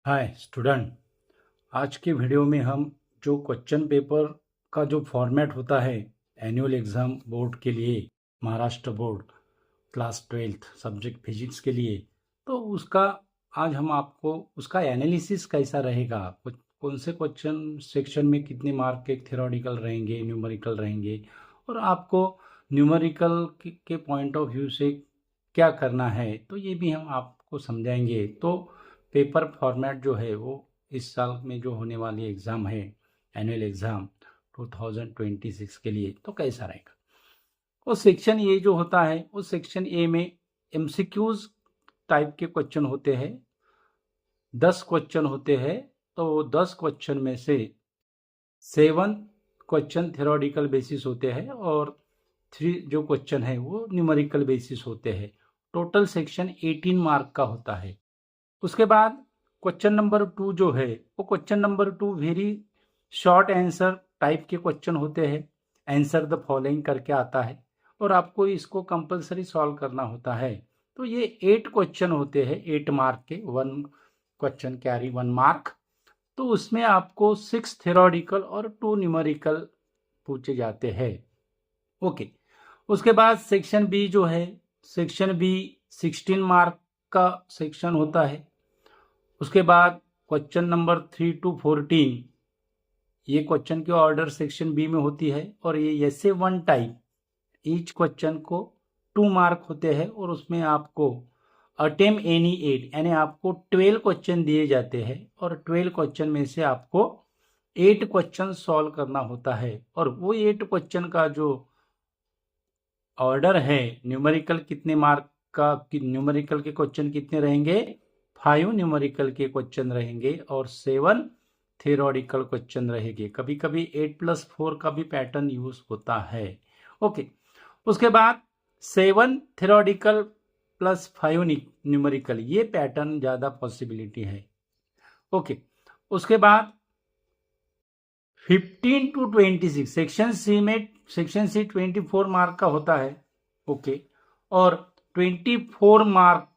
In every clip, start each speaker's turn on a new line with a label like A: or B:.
A: Hi student. आज के video में हम जो क्वेश्चन पेपर का जो फॉर्मेट होता है एनुअल एग्ज़ाम बोर्ड के लिए, Maharashtra board class 12th subject physics के लिए, तो उसका आज हम आपको उसका एनालिसिस कैसा रहेगा, कौन से क्वेश्चन सेक्शन में कितने मार्क के थ्योरेटिकल रहेंगे, न्यूमेरिकल रहेंगे, और आपको न्यूमेरिकल के पॉइंट ऑफ व्यू से क्या करना है, तो ये भी हम आपको समझाएंगे। तो पेपर फॉर्मेट जो है वो इस साल में जो होने वाली एग्ज़ाम है एनुअल एग्ज़ाम 2026 के लिए, तो कैसा रहेगा। वो सेक्शन ए जो होता है, उस सेक्शन ए में एमसीक्यूज टाइप के क्वेश्चन होते हैं। 10 क्वेश्चन होते हैं, तो 10 क्वेश्चन में से 7 क्वेश्चन थ्योरेटिकल बेसिस होते हैं और 3 जो क्वेश्चन है वो न्यूमेरिकल बेसिस होते हैं। टोटल सेक्शन 18 मार्क का होता है। उसके बाद क्वेश्चन नंबर 2 जो है वो question number 2 very short answer type के क्वेश्चन होते हैं। आंसर द फॉलोइंग करके आता है और आपको इसको कंपलसरी सॉल्व करना होता है। तो ये 8 क्वेश्चन होते हैं, 8 मार्क के, 1 क्वेश्चन कैरी 1 मार्क। तो उसमें आपको 6 थ्योरेटिकल और 2 न्यूमेरिकल पूछे जाते हैं। ओके। उसके बाद सेक्शन बी जो है, सेक्शन बी 16 मार्क का सेक्शन होता है। उसके बाद क्वेश्चन नंबर 3 to 14 ये क्वेश्चन की ऑर्डर सेक्शन बी में होती है और ये ऐसे 1 टाइप, ईच क्वेश्चन को 2 मार्क होते हैं और उसमें आपको अटेम्प्ट एनी 8 यानी आपको 12 क्वेश्चन दिए जाते हैं और 12 क्वेश्चन में से आपको 8 क्वेश्चन सॉल्व करना होता है। और वो 8 क्वेश्चन का जो ऑर्डर है, न्यूमेरिकल कितने मार्क का, न्यूमेरिकल के क्वेश्चन कितने रहेंगे, 5 न्यूमेरिकल के क्वेश्चन रहेंगे और 7 थ्योरेटिकल क्वेश्चन रहेंगे। कभी कभी 8+4 का भी पैटर्न यूज होता है। ओके। उसके बाद 7 थ्योरेटिकल प्लस 5 न्यूमेरिकल, ये पैटर्न ज़्यादा पॉसिबिलिटी है। ओके। उसके बाद 15 to 26 सेक्शन सी में, सेक्शन सी 24 मार्क का होता है। ओके। और 24 मार्क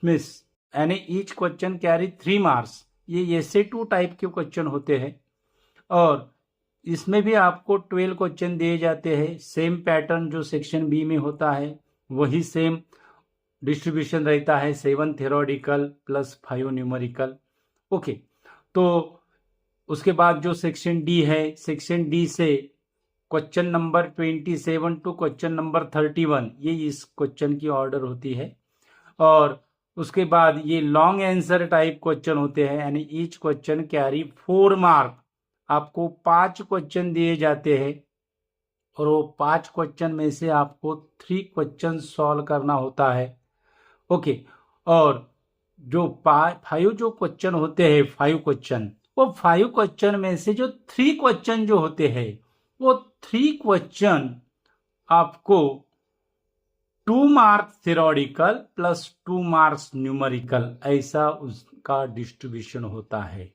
A: में यानी ईच क्वेश्चन कैरी 3 मार्क्स, ये ऐसे 2 टाइप के क्वेश्चन होते हैं और इसमें भी आपको 12 क्वेश्चन दिए जाते हैं। सेम पैटर्न जो सेक्शन बी में होता है वही सेम डिस्ट्रीब्यूशन रहता है, 7 थ्योरेटिकल प्लस 5 न्यूमेरिकल। ओके। तो उसके बाद जो सेक्शन डी है, सेक्शन डी से question number 27 to question number 31 ये इस क्वेश्चन की ऑर्डर होती है। और उसके बाद ये लॉन्ग आंसर टाइप क्वेश्चन होते हैं यानी ईच क्वेश्चन कैरी 4 मार्क। आपको 5 क्वेश्चन दिए जाते हैं और वो 5 क्वेश्चन में से आपको 3 क्वेश्चन सॉल्व करना होता है। ओके। और जो 5 जो क्वेश्चन होते हैं, 5 क्वेश्चन, वो 5 क्वेश्चन में से जो 3 क्वेश्चन जो होते हैं वो 3 क्वेश्चन आपको 2 marks theoretical plus 2 marks numerical, ऐसा उसका डिस्ट्रीब्यूशन होता है।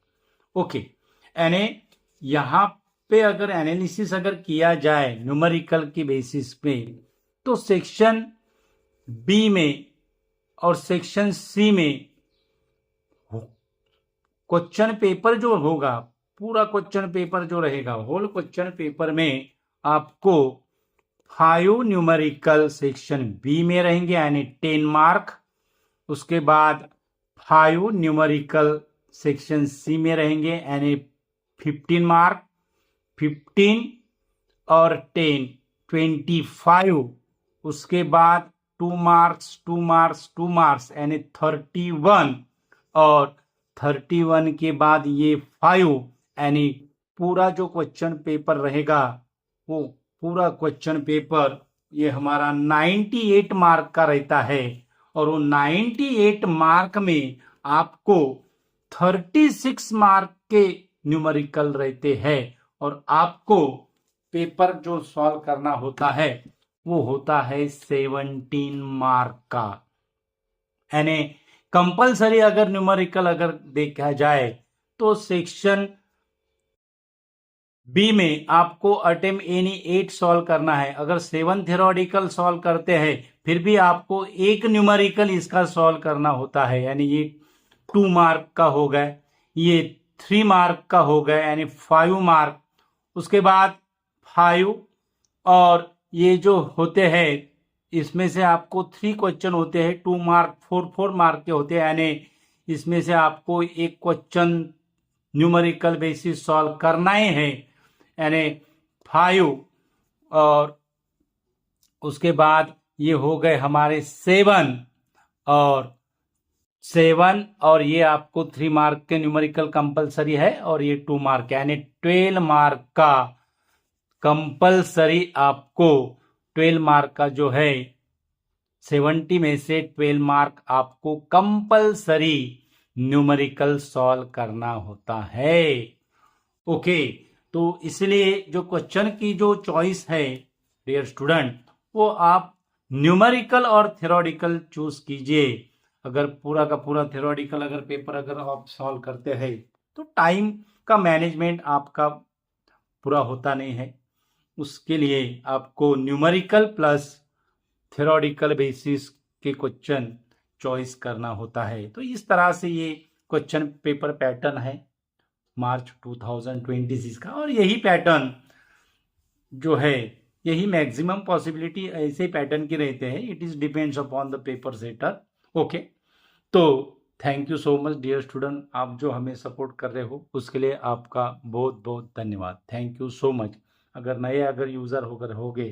A: ओके। यानी यहाँ पे अगर एनालिसिस अगर किया जाए न्यूमेरिकल की बेसिस पे, तो सेक्शन बी में और सेक्शन सी में क्वेश्चन पेपर जो होगा, पूरा क्वेश्चन पेपर जो रहेगा, होल क्वेश्चन पेपर में आपको 5 न्यूमेरिकल सेक्शन बी में रहेंगे यानी 10 मार्क। उसके बाद 5 न्यूमेरिकल सेक्शन सी में रहेंगे यानी 15 मार्क। 15 और 10 25। उसके बाद 2 मार्क्स 2 मार्क्स 2 मार्क्स यानी 31 और 31 के बाद ये 5 यानी पूरा जो क्वेश्चन पेपर रहेगा वो पूरा क्वेश्चन पेपर ये हमारा 98 मार्क का रहता है और वो 98 मार्क में आपको 36 मार्क के न्यूमेरिकल रहते हैं और आपको पेपर जो सॉल्व करना होता है वो होता है 17 मार्क का। यानी कंपलसरी अगर न्यूमेरिकल अगर देखा जाए तो सेक्शन बी में आपको अटेम्प्ट एनी 8 सॉल्व करना है। अगर 7 थ्योरेटिकल सॉल्व करते हैं फिर भी आपको एक न्यूमेरिकल इसका सॉल्व करना होता है, यानी ये 2 मार्क का हो गया, ये 3 मार्क का हो गया यानी 5 मार्क। उसके बाद 5 और ये जो होते हैं इसमें से आपको 3 क्वेश्चन होते हैं 2 मार्क 4 मार्क के होते हैं, यानी इसमें से आपको एक क्वेश्चन न्यूमेरिकल बेसिस सॉल्व करना ही है, यानी 5। और उसके बाद ये हो गए हमारे 7 और ये आपको 3 मार्क के न्यूमेरिकल कंपलसरी है, और ये 2 मार्क यानी 12 मार्क का कंपलसरी आपको 12 मार्क का जो है 70 में से 12 मार्क आपको कंपलसरी न्यूमेरिकल सॉल्व करना होता है। ओके, तो इसलिए जो क्वेश्चन की जो चॉइस है डियर स्टूडेंट, वो आप न्यूमेरिकल और थ्योरेटिकल चूज कीजिए। अगर पूरा का पूरा थ्योरेटिकल अगर पेपर अगर आप सॉल्व करते हैं तो टाइम का मैनेजमेंट आपका पूरा होता नहीं है, उसके लिए आपको न्यूमेरिकल प्लस थ्योरेटिकल बेसिस के क्वेश्चन चॉइस करना होता है। तो इस तरह से ये क्वेश्चन पेपर पैटर्न है मार्च 2026 का, और यही पैटर्न जो है यही मैक्सिमम पॉसिबिलिटी ऐसे पैटर्न के रहते हैं। It is depends upon the paper setter. Okay, तो thank you so much dear student, आप जो हमें सपोर्ट कर रहे हो उसके लिए आपका बहुत बहुत धन्यवाद। Thank you so much. अगर नए अगर यूज़र होकर होगे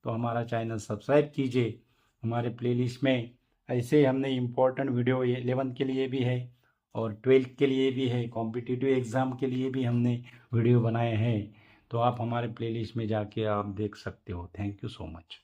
A: तो हमारा चैनल सब्सक्राइब कीजिए। हमारे प्लेलिस्ट में ऐसे हमने इम्पोर्टेंट वीडियो 11 के लिए भी है और 12 के लिए भी है, कॉम्पिटिटिव एग्ज़ाम के लिए भी हमने वीडियो बनाए हैं, तो आप हमारे प्लेलिस्ट में जाके आप देख सकते हो। Thank you so much.